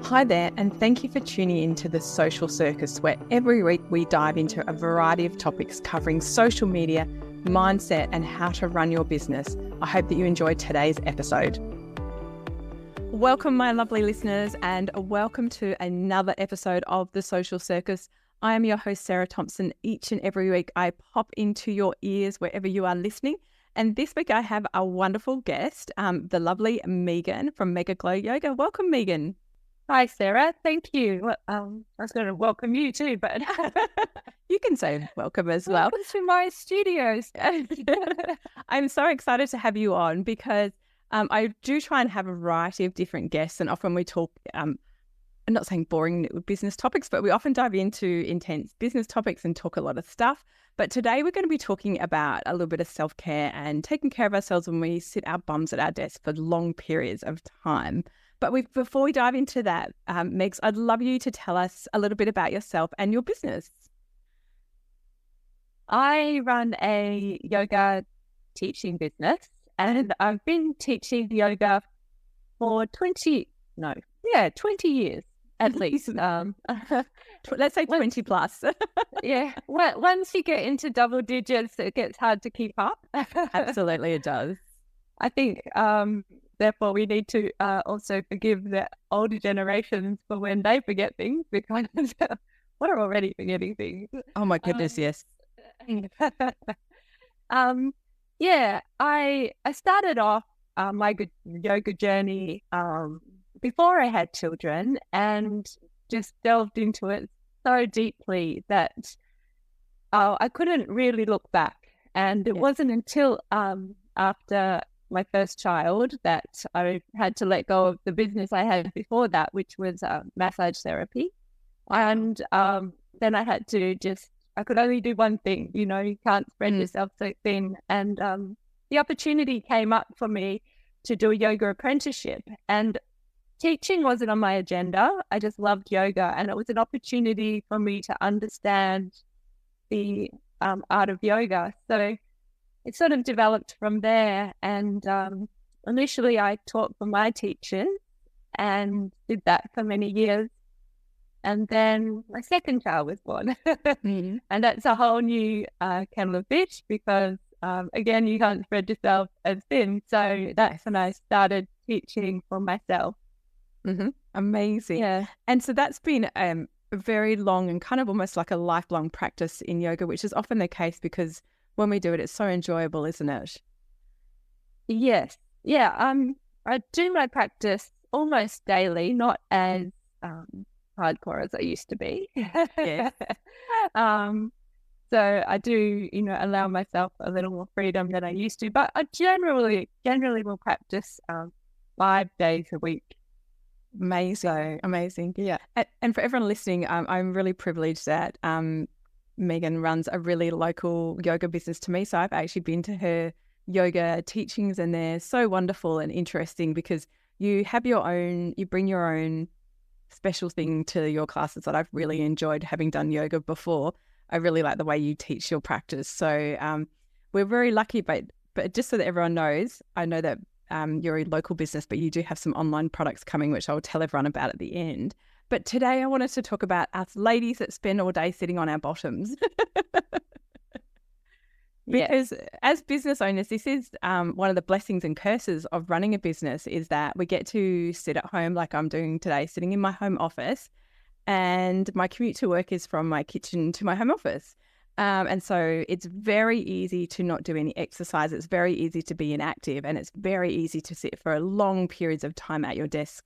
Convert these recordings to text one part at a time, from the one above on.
Hi there, and thank you for tuning in to the Social Circus, where every week we dive into a variety of topics covering social media, mindset, and how to run your business. I hope that you enjoyed today's episode. Welcome, my lovely listeners, and welcome to another episode of the Social Circus. I am your host, Sarah Thompson. Each and every week I pop into your ears wherever you are listening. And this week I have a wonderful guest, the lovely Megan from Megaglow Yoga. Welcome, Megan. Hi, Sarah. Thank you. Well, I was going to welcome you too, but you can say welcome as well. Welcome to my studios. I'm so excited to have you on because I do try and have a variety of different guests, and often we talk, I'm not saying boring business topics, but we often dive into intense business topics and talk a lot of stuff. But today we're going to be talking about a little bit of self-care and taking care of ourselves when we sit our bums at our desk for long periods of time. But before we dive into that, Megs, I'd love you to tell us a little bit about yourself and your business. I run a yoga teaching business, and I've been teaching yoga for 20 years at least. Let's say 20 plus. Yeah. Once you get into double digits, it gets hard to keep up. Absolutely, it does. I think therefore, we need to also forgive the older generations for when they forget things, because we're already forgetting things. Oh my goodness, yes. Yeah, I started off my yoga journey before I had children, and just delved into it so deeply that I couldn't really look back. And it wasn't until after my first child that I had to let go of the business I had before that, which was massage therapy. And then I had to I could only do one thing, you can't spread yourself so thin. And the opportunity came up for me to do a yoga apprenticeship, and teaching wasn't on my agenda. I just loved yoga, and it was an opportunity for me to understand the art of yoga. So it sort of developed from there, and initially I taught for my teachers and did that for many years. And then my second child was born. And that's a whole new kettle of fish, because, again, you can't spread yourself as thin. So that's when I started teaching for myself. Mm-hmm. Amazing. Yeah. And so that's been a very long and kind of almost like a lifelong practice in yoga, which is often the case because when we do it, it's so enjoyable, isn't it? Yes. Yeah. I do my practice almost daily, not as hardcore as I used to be. Yes. So I do, allow myself a little more freedom than I used to, but I generally will practice 5 days a week. Amazing. Yeah. And for everyone listening, I'm really privileged that Megan runs a really local yoga business to me. So I've actually been to her yoga teachings, and they're so wonderful and interesting because you bring your own special thing to your classes that I've really enjoyed, having done yoga before. I really like the way you teach your practice. So we're very lucky, but just so that everyone knows, I know that you're a local business, but you do have some online products coming, which I'll tell everyone about at the end. But today I wanted to talk about us ladies that spend all day sitting on our bottoms. Because as business owners, this is one of the blessings and curses of running a business, is that we get to sit at home like I'm doing today, sitting in my home office, and my commute to work is from my kitchen to my home office. And so it's very easy to not do any exercise. It's very easy to be inactive, and it's very easy to sit for long periods of time at your desk,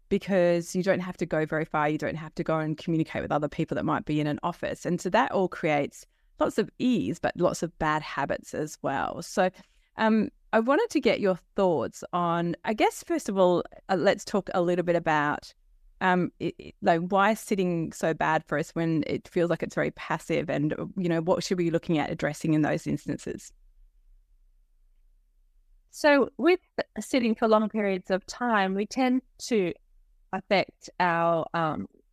because you don't have to go very far. You don't have to go and communicate with other people that might be in an office. And so that all creates lots of ease, but lots of bad habits as well. So I wanted to get your thoughts on, I guess, first of all, let's talk a little bit about why is sitting so bad for us when it feels like it's very passive, and, what should we be looking at addressing in those instances? So with sitting for long periods of time, we tend to affect our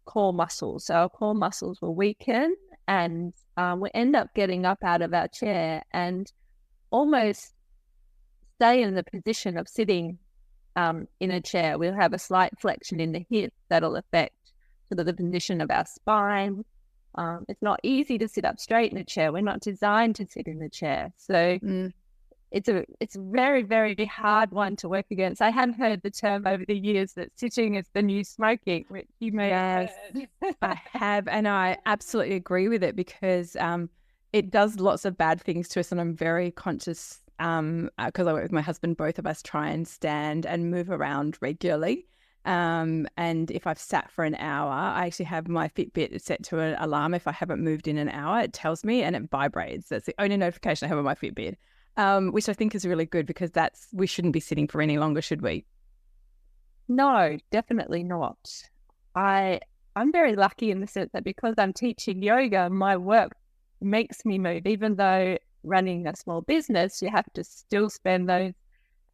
core muscles. So our core muscles will weaken, and we end up getting up out of our chair and almost stay in the position of sitting in a chair. We'll have a slight flexion in the hip that'll affect sort of the position of our spine. It's not easy to sit up straight in a chair. We're not designed to sit in the chair. So it's a very, very hard one to work against. I have heard the term over the years that sitting is the new smoking, which you may have heard. I have, and I absolutely agree with it, because it does lots of bad things to us, and I'm very conscious because I work with my husband. Both of us try and stand and move around regularly. And if I've sat for an hour, I actually have my Fitbit set to an alarm. If I haven't moved in an hour, it tells me and it vibrates. That's the only notification I have on my Fitbit, which I think is really good, because we shouldn't be sitting for any longer, should we? No, definitely not. I'm very lucky in the sense that because I'm teaching yoga, my work makes me move. Even though running a small business, you have to still spend those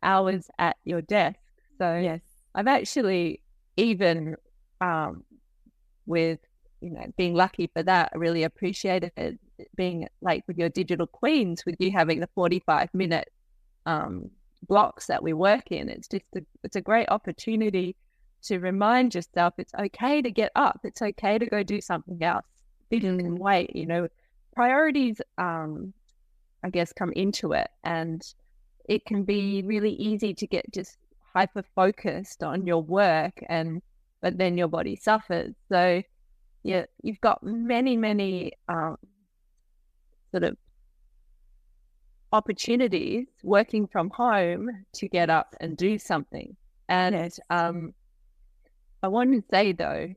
hours at your desk. So yes, I've actually, even with, being lucky for that, I really appreciated it being like with your digital queens, with you having the 45-minute blocks that we work in. It's just it's a great opportunity to remind yourself it's okay to get up. It's okay to go do something else. Didn't wait, priorities, I guess, come into it, and it can be really easy to get just hyper focused on your work, but then your body suffers. So yeah, you've got many sort of opportunities working from home to get up and do something. And yes. I want to say though,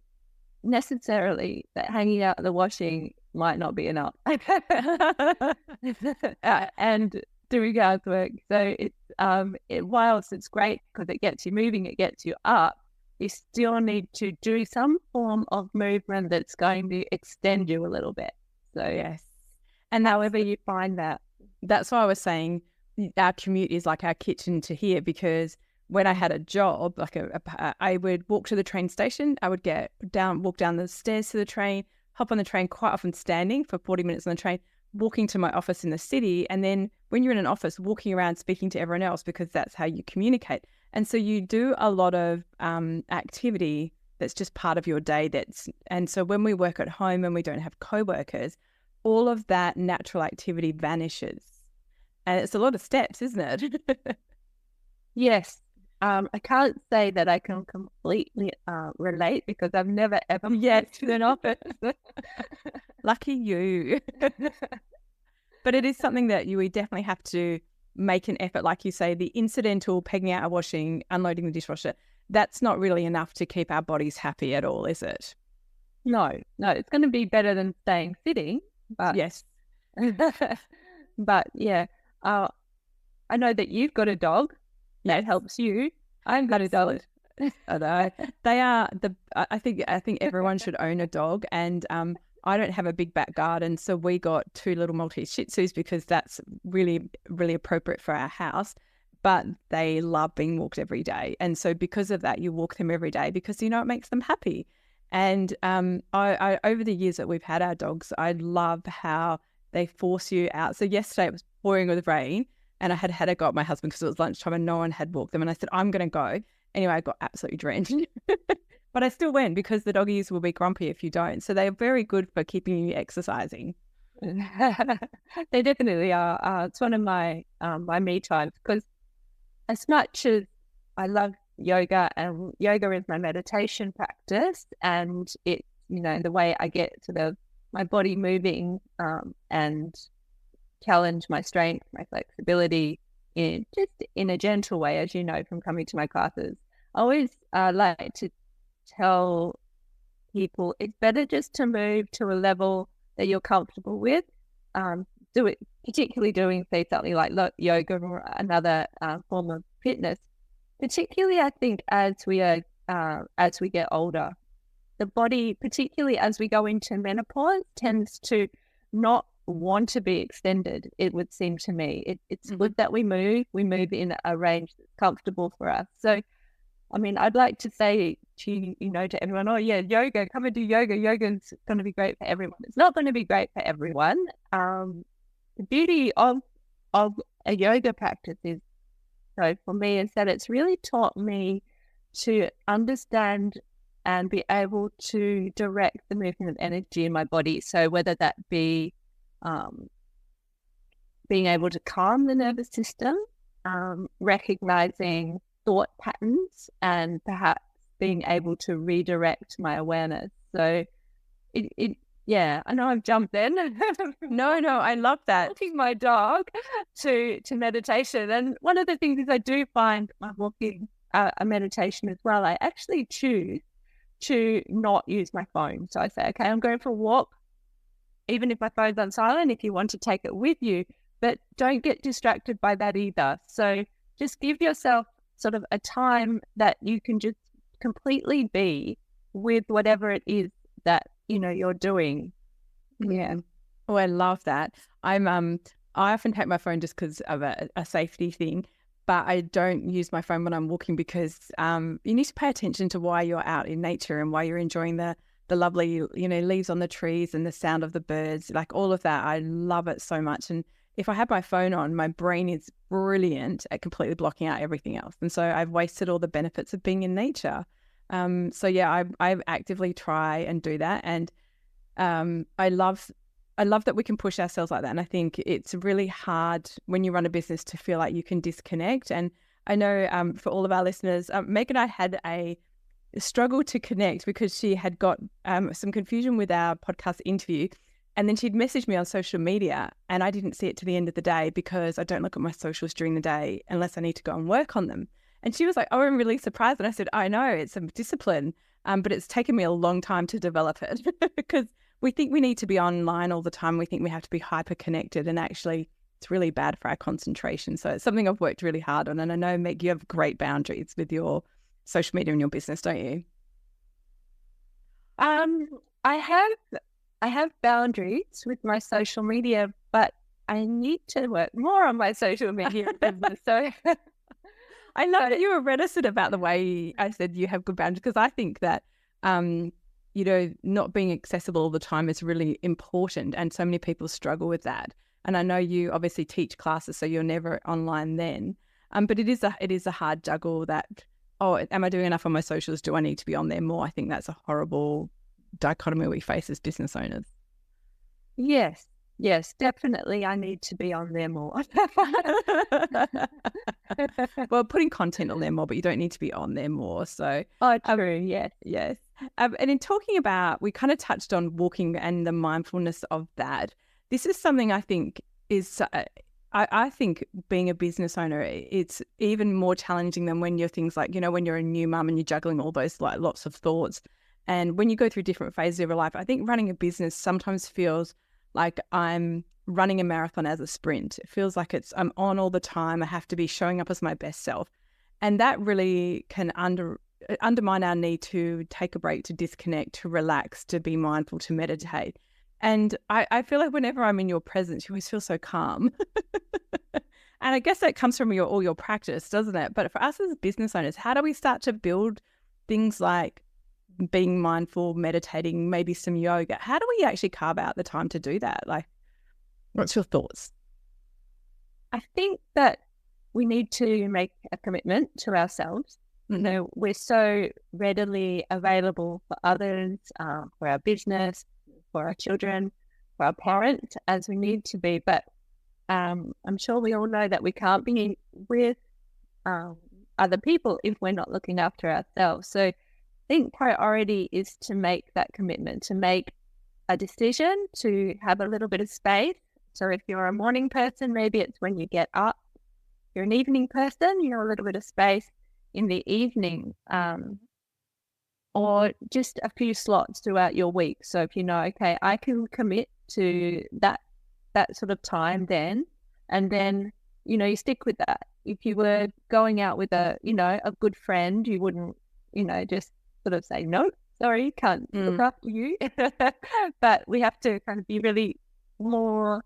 necessarily that hanging out the washing might not be enough. And doing housework. So it's whilst it's great because it gets you moving, it gets you up, you still need to do some form of movement that's going to extend you a little bit. So yes, and however you find that. That's why I was saying our commute is like our kitchen to here, because when I had a job, like I would walk to the train station, I would walk down the stairs to the train, hop on the train, quite often standing for 40 minutes on the train, walking to my office in the city. And then when you're in an office, walking around speaking to everyone else, because that's how you communicate. And so you do a lot of activity that's just part of your day. And so when we work at home and we don't have co-workers, all of that natural activity vanishes. And it's a lot of steps, isn't it? Yes. I can't say that I can completely relate, because I've never ever yet to an office. Lucky you. But it is something that we definitely have to make an effort. Like you say, the incidental pegging out a washing, unloading the dishwasher, that's not really enough to keep our bodies happy at all, is it? No, it's going to be better than staying sitting. But yes. But yeah, I know that you've got a dog. That helps you. I've got a dog. I know. They are I think everyone should own a dog, and I don't have a big back garden, so we got 2 little Maltese Shih Tzus because that's really, really appropriate for our house. But they love being walked every day, and so because of that, you walk them every day because it makes them happy. And I over the years that we've had our dogs, I love how they force you out. So yesterday it was pouring with rain, and I had a go at my husband because it was lunchtime and no one had walked them. And I said, I'm going to go. Anyway, I got absolutely drenched. But I still went because the doggies will be grumpy if you don't. So they're very good for keeping you exercising. They definitely are. It's one of my my me times, because as much as I love yoga, and yoga is my meditation practice, and it, the way I get sort of my body moving and challenge my strength, my flexibility in a gentle way, as you know from coming to my classes. I always like to tell people it's better just to move to a level that you're comfortable with. Do it, particularly doing, say, something like yoga or another form of fitness. Particularly, I think as we get older, the body, particularly as we go into menopause, tends to not want to be extended. It would seem to me it's good that we move in a range that's comfortable for us. So, I mean, I'd like to say to to everyone, oh yeah, yoga, come and do yoga. Yoga's going to be great for everyone. It's not going to be great for everyone. The beauty of a yoga practice is So for me is that it's really taught me to understand and be able to direct the movement of energy in my body. So whether that be being able to calm the nervous system, recognizing thought patterns, and perhaps being able to redirect my awareness. So yeah, I know I've jumped in. No, I love that. Walking my dog to meditation. And one of the things is I do find my walking a meditation as well. I actually choose to not use my phone. So I say, okay, I'm going for a walk. Even if my phone's on silent, if you want to take it with you, but don't get distracted by that either. So just give yourself sort of a time that you can just completely be with whatever it is that, you know, you're doing. Yeah. Oh, I love that. I often take my phone just because of a safety thing, but I don't use my phone when I'm walking because you need to pay attention to why you're out in nature and why you're enjoying the lovely, you know, leaves on the trees and the sound of the birds, like all of that. I love it so much. And if I have my phone on, my brain is brilliant at completely blocking out everything else. And so I've wasted all the benefits of being in nature. So yeah, I actively try and do that. And I love that we can push ourselves like that. And I think it's really hard when you run a business to feel like you can disconnect. And I know for all of our listeners, Meg and I had a struggle to connect because she had got some confusion with our podcast interview. And then she'd messaged me on social media and I didn't see it to the end of the day because I don't look at my socials during the day unless I need to go and work on them. And she was like, oh, I'm really surprised. And I said, I know, it's a discipline, but it's taken me a long time to develop it because we think we need to be online all the time. We think we have to be hyper connected, and actually it's really bad for our concentration. So it's something I've worked really hard on. And I know, Meg, you have great boundaries with your social media and your business, don't you? I have boundaries with my social media, but I need to work more on my social media business. So I love that you were reticent about the way I said you have good boundaries, because I think that, you know, not being accessible all the time is really important. And so many people struggle with that. And I know you obviously teach classes, so you're never online then. But it is a hard juggle that, oh, am I doing enough on my socials? Do I need to be on there more? I think that's a horrible dichotomy we face as business owners. Yes, definitely. I need to be on there more. Well, putting content on there more, but you don't need to be on there more. So, true. Yes. And in talking about, we kind of touched on walking and the mindfulness of that. This is something I think is, I think being a business owner, it's even more challenging than when you're things like, you know, when you're a new mum and you're juggling all those like lots of thoughts. And when you go through different phases of your life, I think running a business sometimes feels like I'm running a marathon as a sprint. It feels like I'm on all the time. I have to be showing up as my best self. And that really can undermine our need to take a break, to disconnect, to relax, to be mindful, to meditate. And I feel like whenever I'm in your presence, you always feel so calm. And I guess that comes from all your practice, doesn't it? But for us as business owners, how do we start to build things like being mindful, meditating, maybe some yoga? How do we actually carve out the time to do that? Like, what's your thoughts? I think that we need to make a commitment to ourselves. You know, we're so readily available for others, for our business, for our children, for our parents, as we need to be. But I'm sure we all know that we can't be with other people if we're not looking after ourselves. So I think priority is to make that commitment, to make a decision, to have a little bit of space. So if you're a morning person, maybe it's when you get up. If you're an evening person, you know, a little bit of space in the evening, or just a few slots throughout your week. So if you know, okay, I can commit to that sort of time then, and then, you know, you stick with that. If you were going out with a good friend, you wouldn't, you know, just sort of say, no, sorry, can't look after you. But we have to kind of be really more,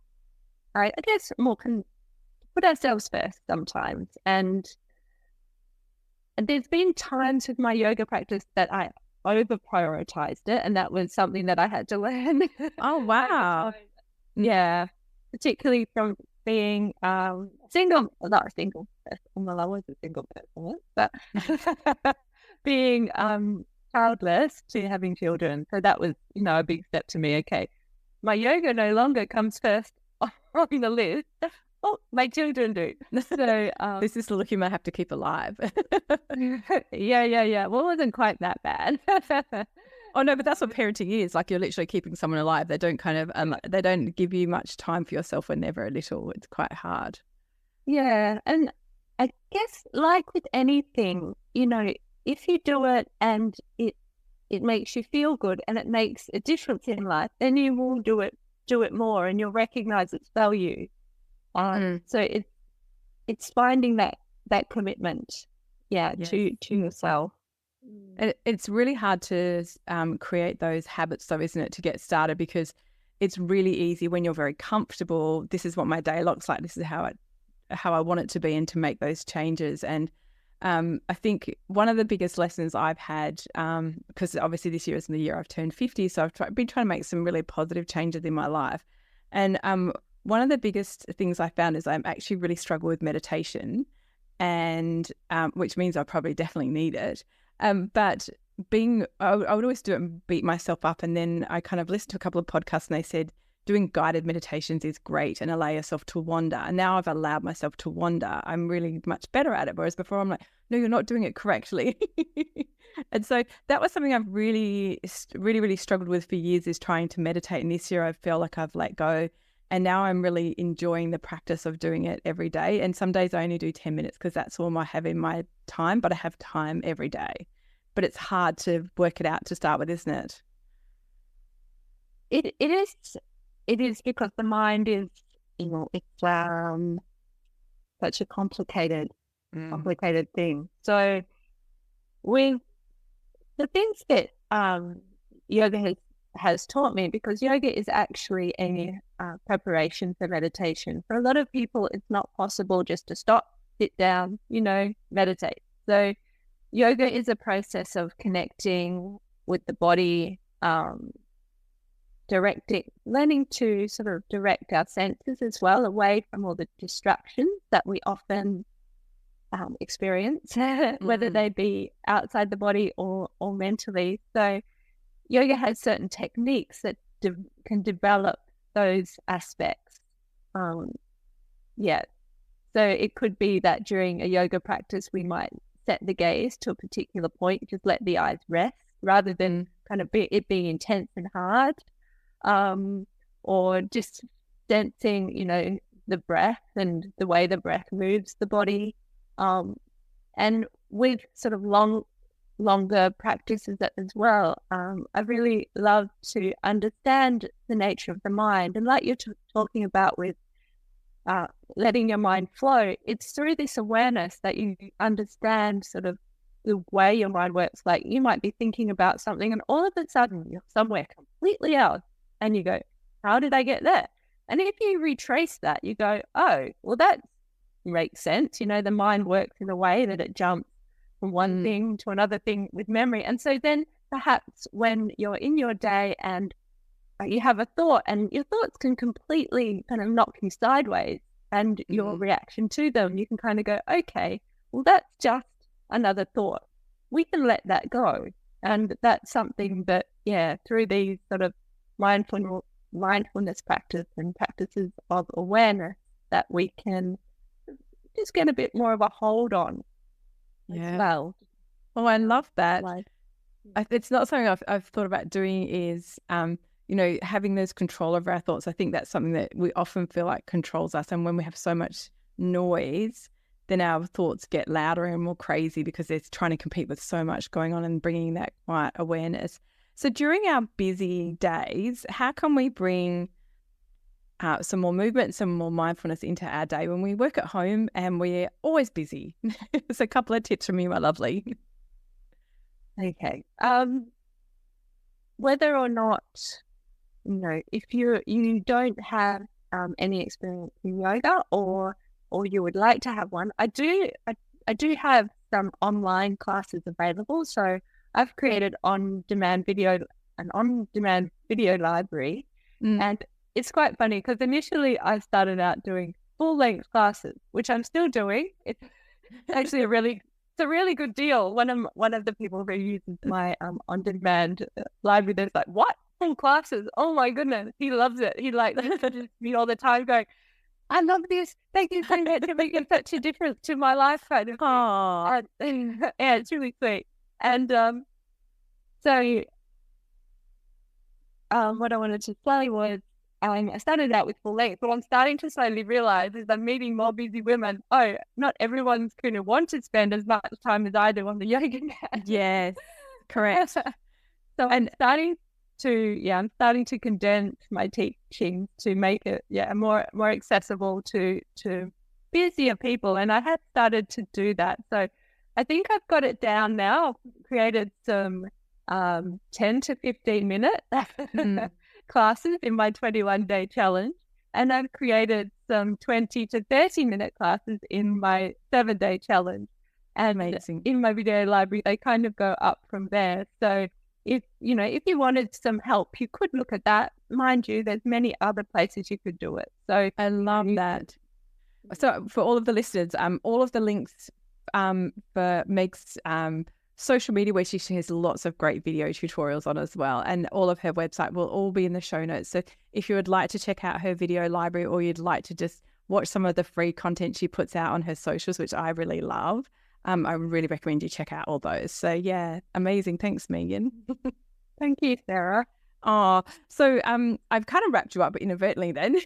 I guess, more put ourselves first sometimes. And there's been times with my yoga practice that I over prioritized it, and that was something that I had to learn. Oh, wow. Yeah, particularly from being single, not a single person, well, I was a single person once, but being childless to having children. So that was, a big step to me. Okay, my yoga no longer comes first on the list. Oh, my children do. So this is the look you might have to keep alive. yeah. Well, it wasn't quite that bad. Oh no, but that's what parenting is. Like, you're literally keeping someone alive. They don't they don't give you much time for yourself when they're very little. It's quite hard. Yeah, and I guess like with anything, if you do it and it makes you feel good and it makes a difference in life, then you will do it more, and you'll recognize its value. So it's finding that commitment, yes, to yourself. And it's really hard to create those habits, though, isn't it, to get started? Because it's really easy when you're very comfortable. This is what my day looks like. This is how I want it to be, and to make those changes. And I think one of the biggest lessons I've had, because obviously this year is the year I've turned 50, so I've been trying to make some really positive changes in my life. And one of the biggest things I found is I actually really struggle with meditation, and which means I probably definitely need it. But I would always do it and beat myself up. And then I kind of listened to a couple of podcasts, and they said doing guided meditations is great and allow yourself to wander. And now I've allowed myself to wander. I'm really much better at it. Whereas before I'm like, no, you're not doing it correctly. And so that was something I've really, really, really struggled with for years, is trying to meditate. And this year I feel like I've let go. And now I'm really enjoying the practice of doing it every day. And some days I only do 10 minutes because that's all I have in my time, but I have time every day. But it's hard to work it out to start with, isn't it? It is because the mind is, it's such a complicated thing. So with the things that yoga has taught me, because yoga is actually a preparation for meditation. For a lot of people, it's not possible just to stop, sit down, meditate. So yoga is a process of connecting with the body, learning to sort of direct our senses as well, away from all the distractions that we often experience, whether they be outside the body or mentally. So yoga has certain techniques that can develop those aspects. So it could be that during a yoga practice, we might set the gaze to a particular point, just let the eyes rest, rather than kind of it being intense and hard, or just sensing, the breath and the way the breath moves the body. And with sort of longer practices as well, I really love to understand the nature of the mind. And like you're talking about with letting your mind flow, it's through this awareness that you understand sort of the way your mind works. Like, you might be thinking about something and all of a sudden you're somewhere completely else, and you go, how did I get there? And if you retrace that, you go, oh, well, that makes sense. The mind works in a way that it jumps from one thing to another thing with memory. And so then perhaps when you're in your day and you have a thought, and your thoughts can completely kind of knock you sideways, and your reaction to them, you can kind of go, okay, well, that's just another thought. We can let that go. And that's something that, through these sort of mindfulness practice and practices of awareness, that we can just get a bit more of a hold on as well. Oh, I love that. It's not something I've thought about doing, is having those control over our thoughts. I think that's something that we often feel like controls us. And when we have so much noise, then our thoughts get louder and more crazy, because it's trying to compete with so much going on, and bringing that quiet awareness. So during our busy days, how can we bring some more movement, some more mindfulness into our day when we work at home and we're always busy? So a couple of tips from you, my lovely. Okay. Whether or not, if you don't have any experience in yoga, or you would like to have one, I do have some online classes available. So I've created an on-demand video library. And it's quite funny, because initially I started out doing full-length classes, which I'm still doing. It's actually a really good deal. One of the people who uses my on-demand library, there's like, what? Full classes? Oh my goodness. He loves it. He like messages me all the time going, I love this. Thank you so much for making such a difference to my life kind of thing. Yeah, it's really sweet. And so what I wanted to say was I started out with full length, but I'm starting to slowly realize as I'm meeting more busy women, not everyone's going to want to spend as much time as I do on the yoga mat. Yes, correct. So I'm starting to condense my teaching to make it more accessible to busier people, and I have started to do that. So I think I've got it down now. I've created some 10 to 15 minute classes in my 21-day challenge, and I've created some 20 to 30-minute classes in my 7-day challenge. And amazing. In my video library, they kind of go up from there. So if you wanted some help, you could look at that. Mind you, there's many other places you could do it. So I love that. So for all of the listeners, all of the links for Meg's social media, where she shares lots of great video tutorials on as well, and all of her website will all be in the show notes. So if you would like to check out her video library, or you'd like to just watch some of the free content she puts out on her socials, which I really love, I would really recommend you check out all those. So yeah, amazing. Thanks, Megan. Thank you, Sarah. Oh, so I've kind of wrapped you up inadvertently then.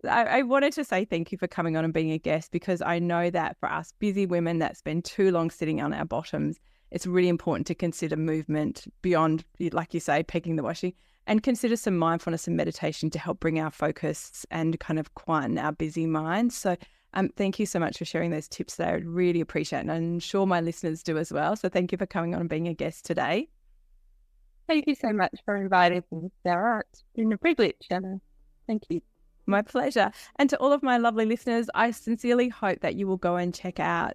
I wanted to say thank you for coming on and being a guest, because I know that for us busy women that spend too long sitting on our bottoms, it's really important to consider movement beyond, like you say, pegging the washing, and consider some mindfulness and meditation to help bring our focus and kind of quieten our busy minds. So thank you so much for sharing those tips there. I really appreciate it, and I'm sure my listeners do as well. So thank you for coming on and being a guest today. Thank you so much for inviting me, Sarah. It's been a privilege, and thank you. My pleasure. And to all of my lovely listeners, I sincerely hope that you will go and check out,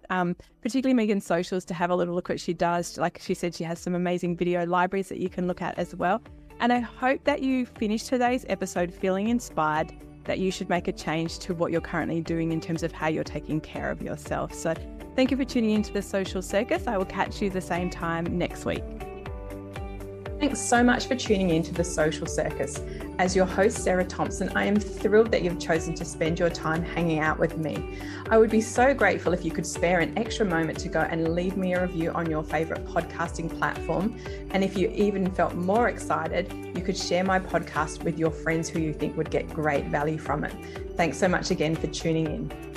particularly Megan's socials, to have a little look at what she does. Like she said, she has some amazing video libraries that you can look at as well. And I hope that you finish today's episode feeling inspired that you should make a change to what you're currently doing in terms of how you're taking care of yourself. So thank you for tuning into the Social Circus. I will catch you the same time next week. Thanks so much for tuning in to the Social Circus. As your host, Sarah Thompson, I am thrilled that you've chosen to spend your time hanging out with me. I would be so grateful if you could spare an extra moment to go and leave me a review on your favorite podcasting platform. And if you even felt more excited, you could share my podcast with your friends who you think would get great value from it. Thanks so much again for tuning in.